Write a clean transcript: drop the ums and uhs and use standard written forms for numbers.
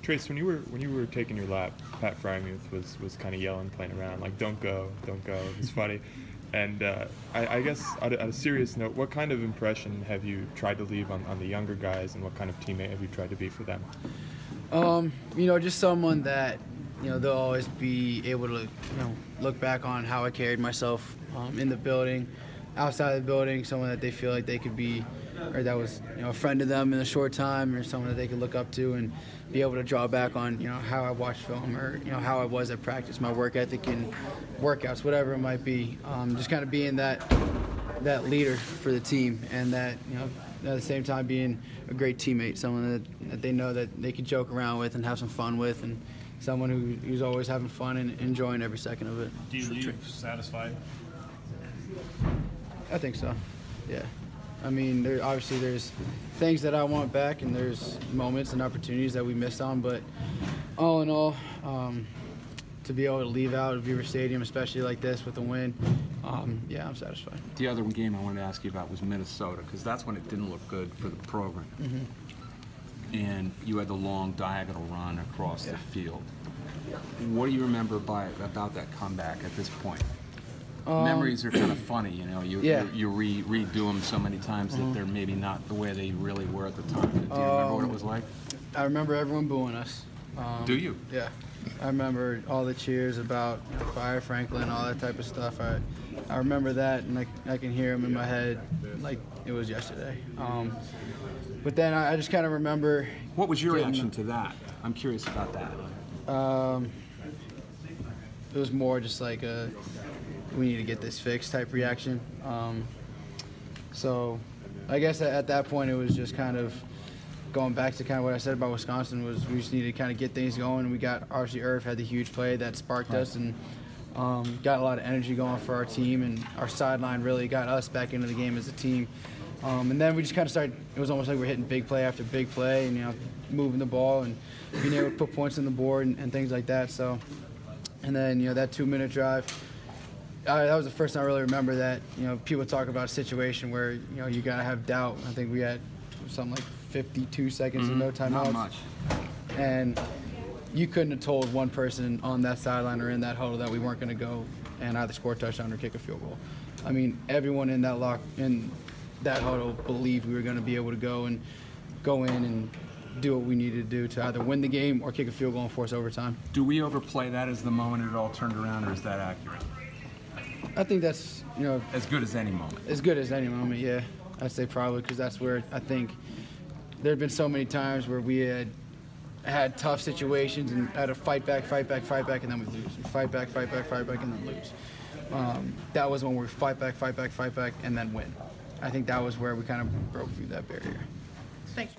Trace, when you were taking your lap, Pat Frymuth was kind of yelling, playing around, like "Don't go, don't go." It was funny. And I guess on a serious note, what kind of impression have you tried to leave on the younger guys, and what kind of teammate have you tried to be for them? Just someone that, they'll always be able to, look back on how I carried myself in the building, outside of the building, someone that they feel like they could be, or that was, a friend to them in a short time, or someone that they could look up to and be able to draw back on, how I watched film, or, how I was at practice, my work ethic and workouts, whatever it might be. Just kind of being that leader for the team, and that, at the same time being a great teammate, someone that they know that they can joke around with and have some fun with, and someone who's always having fun and enjoying every second of it. Do you leave satisfied? I think so, yeah. I mean, obviously there's things that I want back, and there's moments and opportunities that we missed on, but all in all, to be able to leave out of Beaver Stadium, especially like this with a win, yeah, I'm satisfied. The other game I wanted to ask you about was Minnesota, because that's when it didn't look good for the program. Mm-hmm. And you had the long diagonal run across the field. What do you remember about that comeback at this point? Memories are kind of funny, you redo them so many times that they're maybe not the way they really were at the time. Do you remember what it was like? I remember everyone booing us. Do you? Yeah. I remember all the cheers about Fire Franklin, all that type of stuff. I remember that, and I can hear them in my head like it was yesterday. But then I just kind of remember. What was your reaction to that? I'm curious about that. It was more just like we need to get this fixed type reaction. So I guess at that point it was just kind of going back to kind of what I said about Wisconsin, was we just needed to kind of get things going. We got, obviously Irv had the huge play that sparked us, and got a lot of energy going for our team, and our sideline really got us back into the game as a team. And then we just kind of started, it was almost like we're hitting big play after big play, and moving the ball and being able to put points on the board and things like that. So, and then that 2-minute drive, that was the first time I really remember that people talk about a situation where you gotta have doubt. I think we had something like 52 seconds and no timeouts. Not much. And you couldn't have told one person on that sideline or in that huddle that we weren't going to go and either score a touchdown or kick a field goal. I mean, everyone in that huddle believed we were going to be able to go in and do what we needed to do to either win the game or kick a field goal and force overtime. Do we overplay that as the moment it all turned around, or is that accurate? I think that's as good as any moment. As good as any moment, yeah. I'd say probably, because that's where I think there have been so many times where we had tough situations and had to fight back, and then we lose. And fight back, and then lose. That was when we fight back, and then win. I think that was where we kind of broke through that barrier. Thanks.